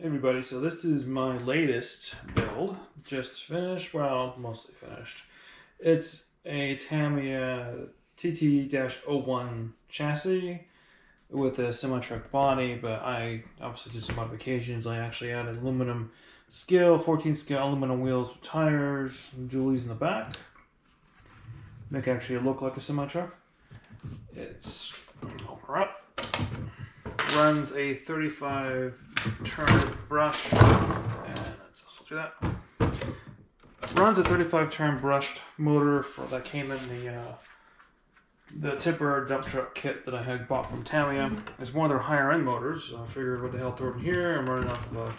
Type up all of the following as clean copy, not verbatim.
Hey everybody, so this is my latest build, just finished, well, mostly finished. It's a Tamiya TT-01 chassis with a semi-truck body, but I obviously did some modifications. I actually added aluminum scale, 14 scale aluminum wheels with tires, and dualies in the back. Make it actually look like a semi-truck. It's over up. Runs a 35 turn brush, and let's also do that. Runs a 35 turn brushed motor that came in the tipper dump truck kit that I had bought from Tamiya. It's one of their higher end motors, so I figured what the hell throw it in here. I'm running off of a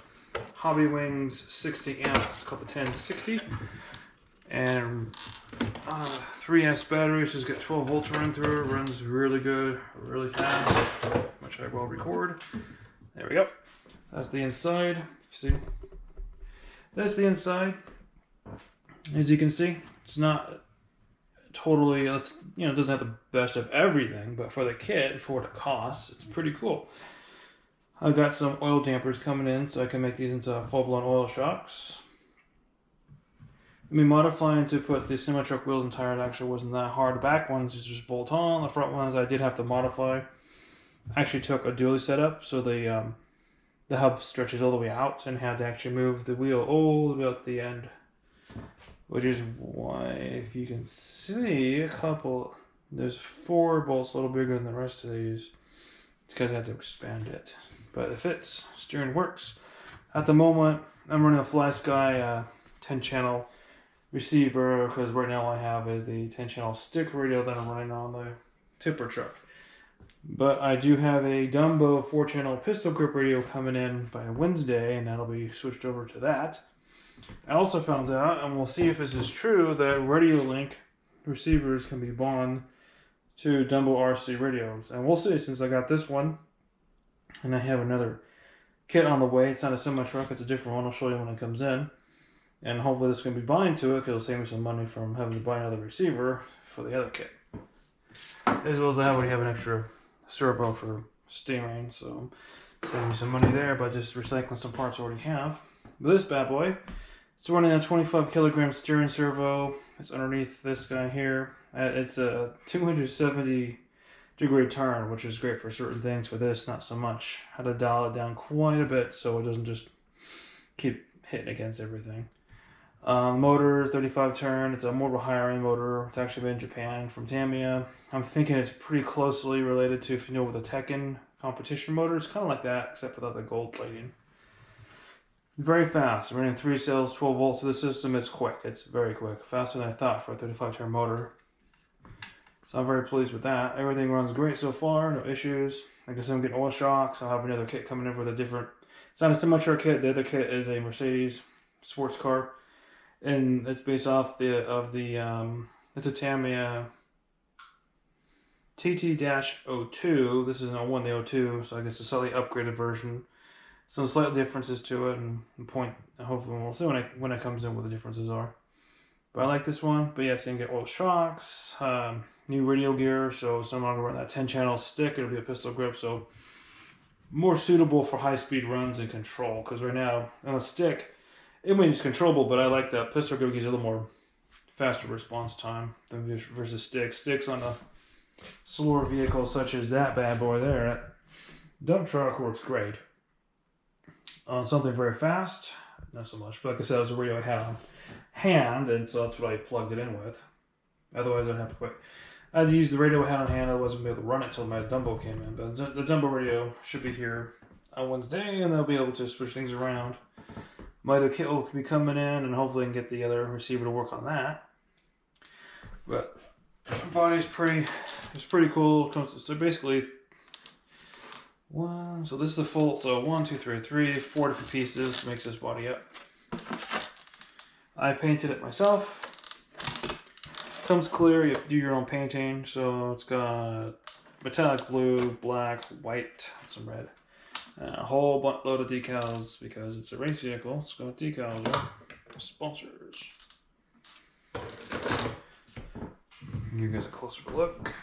Hobby Wings 60 amp, it's called the 1060, and 3S battery, so it's got 12 volts running through it. Runs really good, really fast, which I will record. There we go. That's the inside. See, that's the inside. As you can see, it's not totally. It doesn't have the best of everything, but for the kit, for what it costs, it's pretty cool. I've got some oil dampers coming in, so I can make these into full-blown oil shocks. I mean, modifying to put the semi-truck wheels and tires actually wasn't that hard. The back ones you just bolt on. The front ones I did have to modify. I actually took a dually setup, so the hub stretches all the way out, and had to actually move the wheel all the way out to the end. Which is why, if you can see there's 4 bolts a little bigger than the rest of these. It's because I had to expand it. But it fits. Steering works. At the moment, I'm running a FlySky 10-channel receiver, because right now all I have is the 10-channel stick radio that I'm running on the tipper truck. But I do have a Dumbo 4-channel pistol grip radio coming in by Wednesday, and that'll be switched over to that. I also found out, and we'll see if this is true, that Radio-Link receivers can be bound to Dumbo RC radios. And we'll see, since I got this one, and I have another kit on the way. It's not a semi-truck, it's a different one. I'll show you when it comes in. And hopefully this can be bind to it, because it'll save me some money from having to buy another receiver for the other kit. As well as I already have an extra servo for steering, so saving me some money there by just recycling some parts I already have. But this bad boy, it's running a 25 kilogram steering servo. It's underneath this guy here. It's a 270 degree turn, which is great for certain things. For this, not so much. Had to dial it down quite a bit so it doesn't just keep hitting against everything. Motor, 35 turn. It's a more of a higher end motor. It's actually made in Japan from Tamiya. I'm thinking it's pretty closely related to, if you know, with the Tekken competition motor. It's kind of like that, except without the gold plating. Very fast. Running 3 cells, 12 volts to the system. It's quick. It's very quick. Faster than I thought for a 35 turn motor. So I'm very pleased with that. Everything runs great so far. No issues. Like I said, I'm getting oil shocks. I'll have another kit coming in with a different. It's not a semi-truck kit. The other kit is a Mercedes sports car, and it's based off it's a Tamiya TT-02. This is an 01, the 02, so I guess a slightly upgraded version. Some slight differences to it, and hopefully we'll see when it comes in what the differences are. But I like this one. But yeah, it's gonna get oil shocks, new radio gear, so it's no longer running that 10-channel stick. It'll be a pistol grip, so more suitable for high-speed runs and control. Because right now on a stick, it's controllable, but I like that pistol grip gives you a little more faster response time than versus sticks. Sticks on a slower vehicle such as that bad boy there, that dump truck works great. On something very fast, not so much. But like I said, it was a radio I had on hand, and so that's what I plugged it in with. Otherwise, I'd have to wait. I had to use the radio I had on hand. I wasn't able to run it until my Dumbo came in. But the Dumbo radio should be here on Wednesday, and they'll be able to switch things around. My other kit will be coming in, and hopefully I can get the other receiver to work on that. But the body's it's pretty cool. So basically, so this is the full, so 4 different pieces makes this body up. I painted it myself. Comes clear, you have to do your own painting. So it's got metallic blue, black, white, some red. And a whole load of decals, because it's a race vehicle. It's got decals, right? Sponsors. Give you guys a closer look.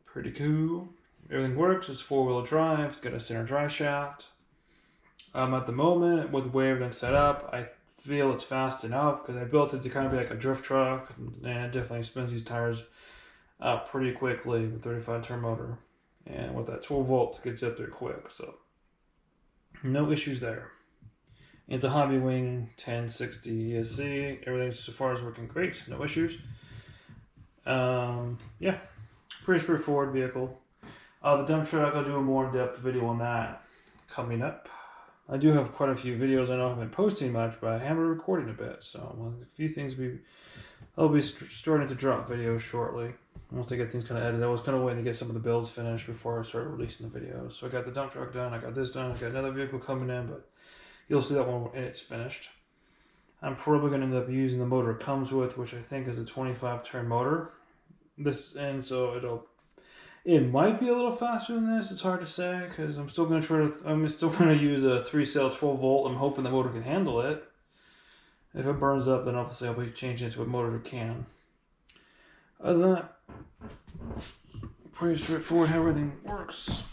Pretty cool. Everything works. It's 4-wheel drive. It's got a center drive shaft. At the moment, with the way everything's set up, I feel it's fast enough because I built it to kind of be like a drift truck, and it definitely spins these tires up pretty quickly with 35 turn motor, and with that 12 volts, it gets up there quick. So no issues there. It's a Hobbywing 1060 ESC. Everything so far is working great. No issues. Yeah, pretty straightforward vehicle. The dump truck, I'll do a more in-depth video on that coming up. I do have quite a few videos. I know I haven't been posting much, but I have been recording a bit. So a few things I'll be starting to drop videos shortly. Once I get things kind of edited. I was kind of waiting to get some of the builds finished before I started releasing the videos. So I got the dump truck done. I got this done. I got another vehicle coming in, but you'll see that one when it's finished. I'm probably going to end up using the motor it comes with, which I think is a 25 turn motor. So it might be a little faster than this. It's hard to say because I'm still going to use a 3-cell 12 volt. I'm hoping the motor can handle it. If it burns up, then obviously I'll be changing it to a motor that can. Other than that, pretty straightforward how everything works.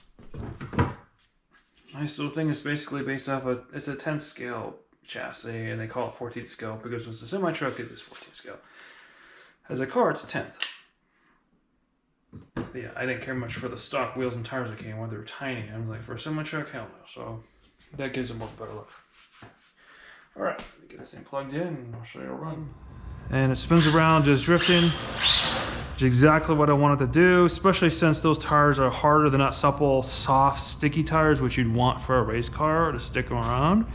Nice little thing. Is basically based off it's a 10th scale chassis, and they call it 14th scale because it's a semi truck, it is 14th scale. As a car, it's 10th. But yeah, I didn't care much for the stock wheels and tires that came with. They were tiny. I was like, for a semi truck, hell no. So that gives them a better look. All right, let me get this thing plugged in, and I'll show you a run. And it spins around, just drifting. It's exactly what I wanted to do, especially since those tires are harder. They're not supple, soft, sticky tires, which you'd want for a race car to stick around.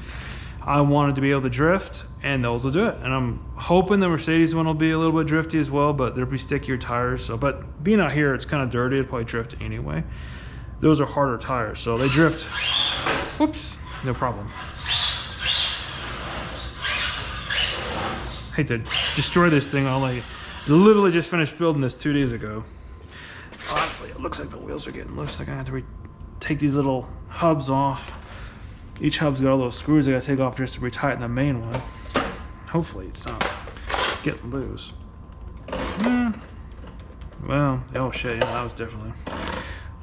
I wanted to be able to drift, and those will do it. And I'm hoping the Mercedes one will be a little bit drifty as well, but there'll be stickier tires. So, but being out here, it's kind of dirty. It'll probably drift anyway. Those are harder tires, so they drift. Whoops, no problem. Hate to destroy this thing. I literally just finished building this 2 days ago. Honestly, it looks like the wheels are getting loose. Like I have to take these little hubs off. Each hub's got all those screws I gotta take off just to retighten the main one. Hopefully it's not getting loose. Well, oh shit, yeah, that was definitely...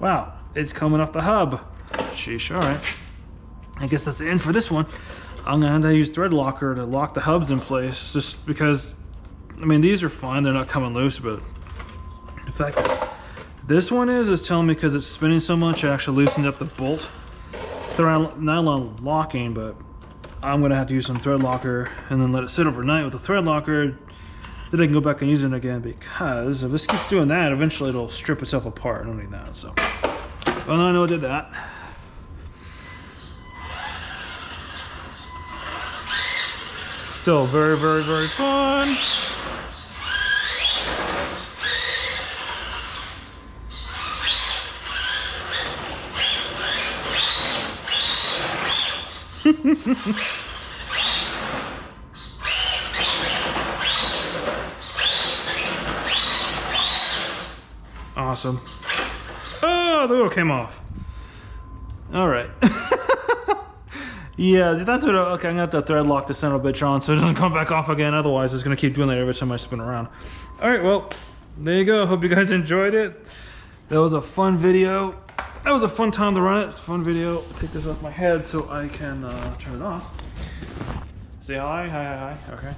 Wow, it's coming off the hub. Sheesh, alright. I guess that's the end for this one. I'm gonna have to use thread locker to lock the hubs in place, just because, I mean, these are fine, they're not coming loose, but in fact, this one is telling me because it's spinning so much, it actually loosened up the bolt. Nylon locking, but I'm gonna have to use some thread locker and then let it sit overnight with the thread locker. Then I can go back and use it again, because if this keeps doing that, eventually it'll strip itself apart. I don't need that. So, well, I know I did that. Still very, very, very fun. Awesome. Oh, the wheel came off. All right. Yeah, that's what. Okay, I'm gonna have to thread lock the center bitch on so it doesn't come back off again. Otherwise, it's gonna keep doing that every time I spin around. All right, well, there you go. Hope you guys enjoyed it. That was a fun video. That was a fun time to run it. It's a fun video. I'll take this off my head so I can turn it off. Say hi, hi, hi, hi. Okay.